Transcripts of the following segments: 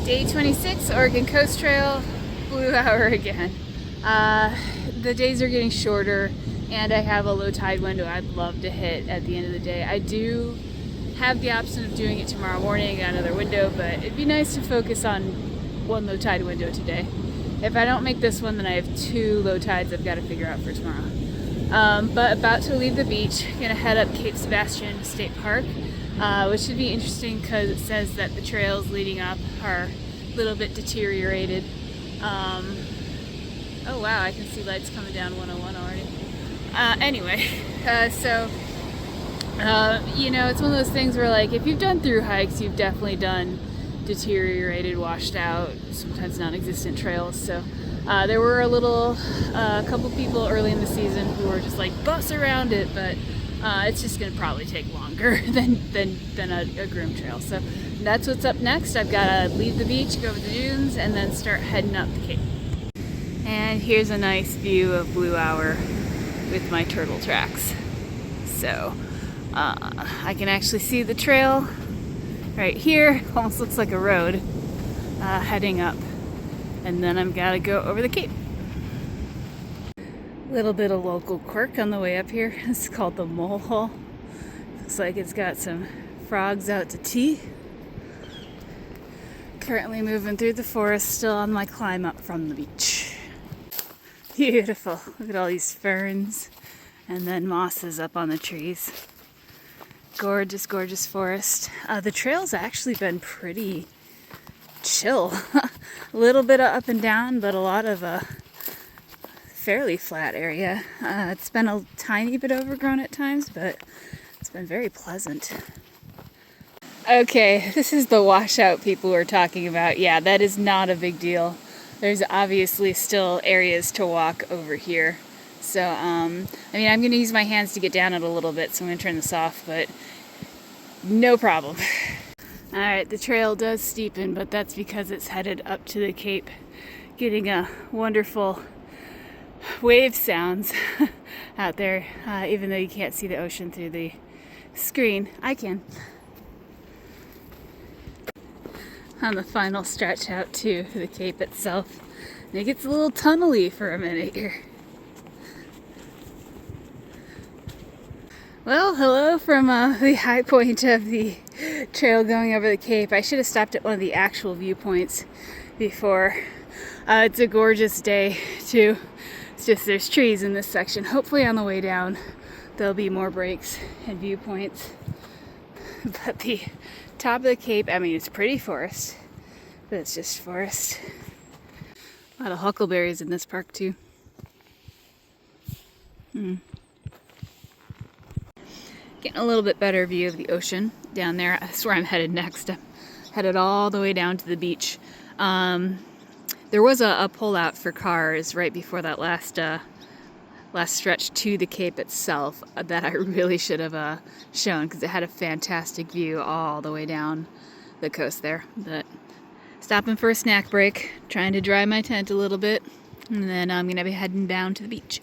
Day 26, Oregon Coast Trail, blue hour again. The days are getting shorter and I have a low tide window I'd love to hit at the end of the day. I do have the option of doing it tomorrow morning at another window, but it'd be nice to focus on one low tide window today. If I don't make this one, then I have 2 low tides I've got to figure out for tomorrow. But about to leave the beach, gonna head up Cape Sebastian State Park, which should be interesting because it says that the trails leading up are a little bit deteriorated. Oh wow, I can see lights coming down 101 already. Anyway, you know, it's one of those things where, like, if you've done through hikes, you've definitely done deteriorated, washed out, sometimes non-existent trails. So there were a couple people early in the season who were just like, bus around it, but it's just gonna probably take longer than a groomed trail. So that's what's up next. I've got to leave the beach, go over the dunes, and then start heading up the Cape. And here's a nice view of Blue Hour with my turtle tracks. So I can actually see the trail right here. Almost looks like a road heading up, and then I've got to go over the Cape. Little bit of local quirk on the way up here. It's called the Mole Hole. Looks like it's got some frogs out to tea. Currently moving through the forest, still on my climb up from the beach. Beautiful. Look at all these ferns and then mosses up on the trees. Gorgeous, gorgeous forest. The trail's actually been pretty chill. A little bit of up and down, but a lot of fairly flat area. It's been a tiny bit overgrown at times, but it's been very pleasant. Okay, this is the washout people were talking about. Yeah, that is not a big deal. There's obviously still areas to walk over here. So, I mean, I'm going to use my hands to get down it a little bit, so I'm going to turn this off, but no problem. Alright, the trail does steepen, but that's because it's headed up to the Cape, getting a wonderful wave sounds out there, even though you can't see the ocean through the screen. I can. On the final stretch out to the Cape itself. And it gets a little tunnely for a minute here. Well, hello from the high point of the trail going over the Cape. I should have stopped at one of the actual viewpoints before. It's a gorgeous day too. It's just there's trees in this section. Hopefully on the way down there'll be more breaks and viewpoints. But the top of the Cape, I mean, it's pretty forest, but it's just forest. A lot of huckleberries in this park too. Getting a little bit better view of the ocean down there. That's where I'm headed next. I'm headed all the way down to the beach. There was a pullout for cars right before that last stretch to the Cape itself that I really should have shown, because it had a fantastic view all the way down the coast there. But stopping for a snack break, trying to dry my tent a little bit, and then I'm gonna be heading down to the beach.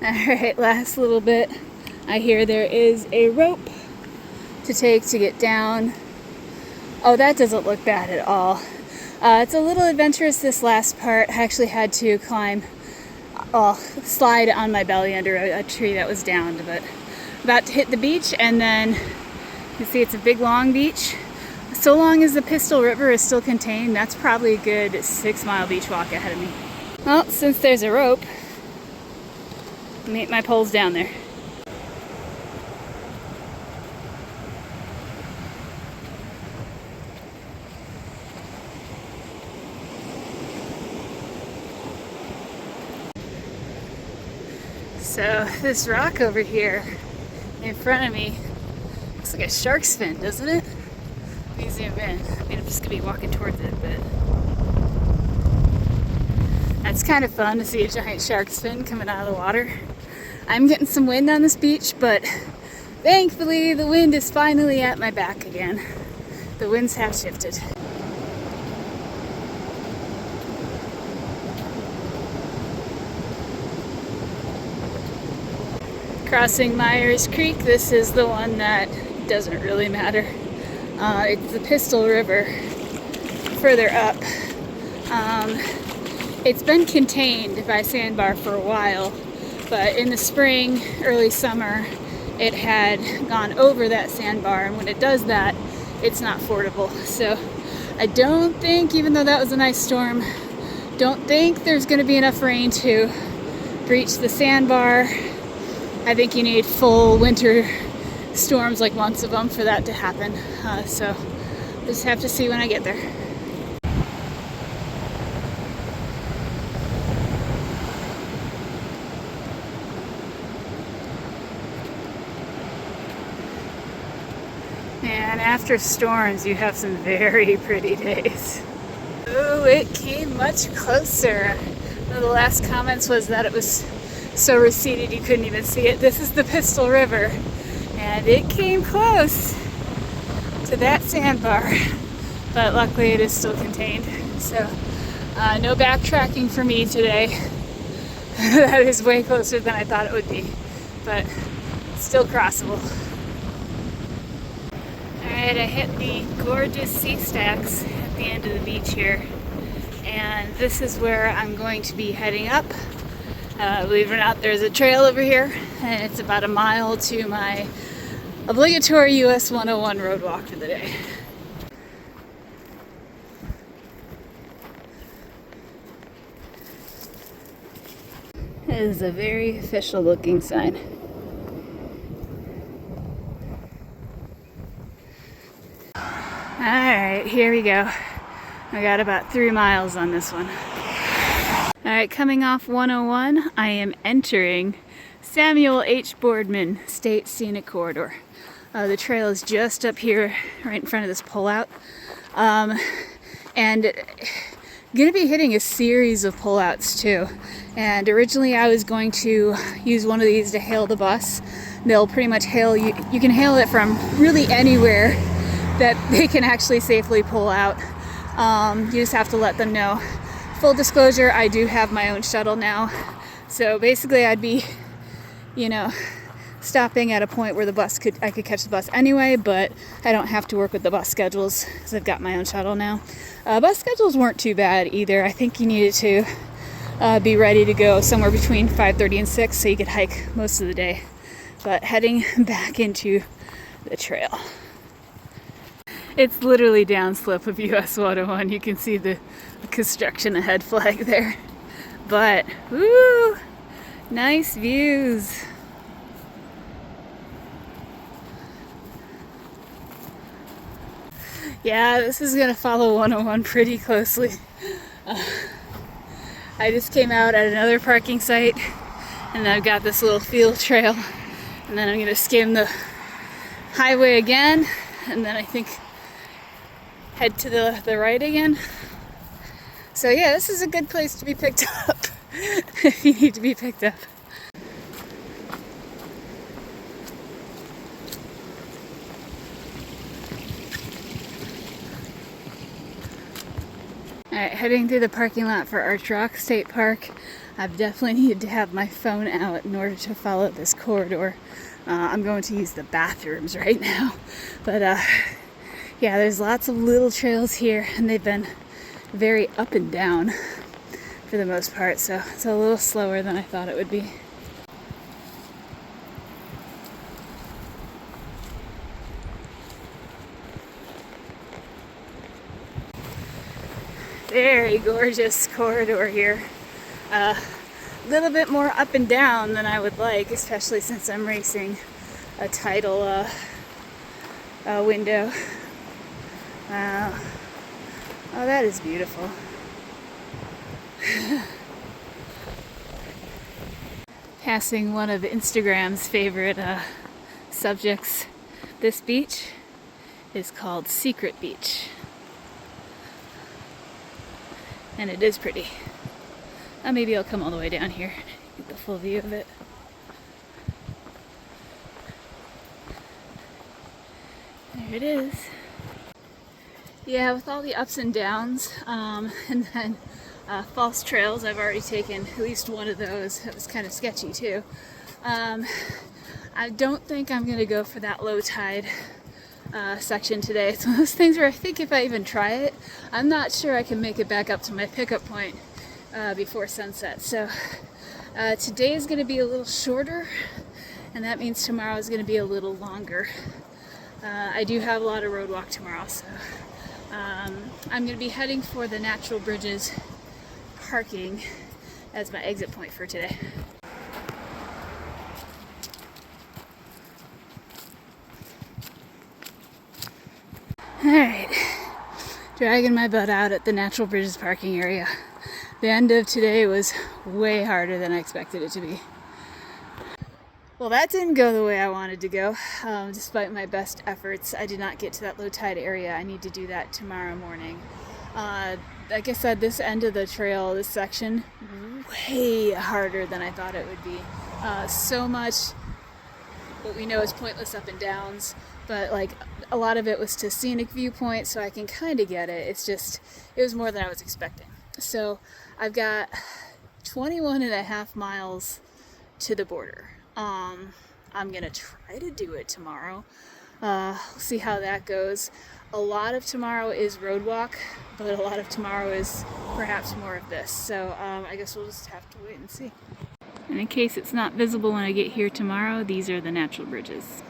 Alright, last little bit. I hear there is a rope to take to get down. Oh, that doesn't look bad at all. It's a little adventurous, this last part. I actually had to slide on my belly under a tree that was downed, but about to hit the beach, and then you see it's a big long beach. So long as the Pistol River is still contained, that's probably a good 6-mile beach walk ahead of me. Well, since there's a rope, meet my poles down there. So this rock over here in front of me looks like a shark's fin, doesn't it? Let me zoom in. I mean, I'm just gonna be walking towards it, but that's kind of fun to see a giant shark's fin coming out of the water. I'm getting some wind on this beach, but thankfully the wind is finally at my back again. The winds have shifted. Crossing Myers Creek, this is the one that doesn't really matter. It's the Pistol River further up. It's been contained by sandbar for a while, but in the spring, early summer, it had gone over that sandbar, and when it does that, it's not fordable. So I don't think, even though that was a nice storm, don't think there's going to be enough rain to breach the sandbar. I think you need full winter storms, like months of them, for that to happen. So we'll just have to see when I get there. And after storms, you have some very pretty days. Oh, it came much closer. One of the last comments was that it was so receded you couldn't even see it. This is the Pistol River, and it came close to that sandbar, but luckily it is still contained. So no backtracking for me today. That is way closer than I thought it would be, but still crossable. Alright, I hit the gorgeous sea stacks at the end of the beach here, and this is where I'm going to be heading up. Believe it or not, there's a trail over here, and it's about a mile to my obligatory US 101 road walk for the day. It is a very official looking sign. Alright, here we go. I got about 3 miles on this one. Alright, coming off 101, I am entering Samuel H. Boardman State Scenic Corridor. The trail is just up here, right in front of this pullout. And gonna be hitting a series of pullouts too. And originally I was going to use one of these to hail the bus. They'll pretty much hail you. You can hail it from really anywhere that they can actually safely pull out. You just have to let them know. Full disclosure, I do have my own shuttle now. So basically I'd be, stopping at a point where I could catch the bus anyway, but I don't have to work with the bus schedules because I've got my own shuttle now. Bus schedules weren't too bad either. I think you needed to be ready to go somewhere between 5:30 and 6 so you could hike most of the day. But heading back into the trail. It's literally downslope of US 101. You can see the construction ahead flag there. But, woo, nice views. Yeah, this is gonna follow 101 pretty closely. I just came out at another parking site, and I've got this little field trail, and then I'm gonna skim the highway again, and then I think head to the right again. So yeah, this is a good place to be picked up if you need to be picked up. Alright, heading through the parking lot for Arch Rock State Park. I've definitely needed to have my phone out in order to follow this corridor. I'm going to use the bathrooms right now. But yeah, there's lots of little trails here, and they've been very up and down for the most part, so it's a little slower than I thought it would be. Very gorgeous corridor here. A little bit more up and down than I would like, especially since I'm racing a tidal window. Wow. Oh, that is beautiful. Passing one of Instagram's favorite subjects. This beach is called Secret Beach. And it is pretty. Maybe I'll come all the way down here and get the full view of it. There it is. Yeah, with all the ups and downs, and then false trails, I've already taken at least one of those. That was kind of sketchy too. I don't think I'm gonna go for that low tide section today. It's one of those things where I think if I even try it, I'm not sure I can make it back up to my pickup point before sunset. So today is going to be a little shorter, and that means tomorrow is going to be a little longer. I do have a lot of road walk tomorrow, so I'm going to be heading for the Natural Bridges parking as my exit point for today. Alright, dragging my butt out at the Natural Bridges parking area. The end of today was way harder than I expected it to be. Well, that didn't go the way I wanted to go. Despite my best efforts, I did not get to that low tide area. I need to do that tomorrow morning. Like I said, this end of the trail, this section, way harder than I thought it would be. So much what we know is pointless up and downs, but like a lot of it was to scenic viewpoint, so I can kind of get it. It's just, it was more than I was expecting. So I've got 21 and a half miles to the border. I'm gonna try to do it tomorrow. We'll see how that goes. A lot of tomorrow is road walk, but a lot of tomorrow is perhaps more of this. So I guess we'll just have to wait and see. And in case it's not visible when I get here tomorrow, these are the Natural Bridges.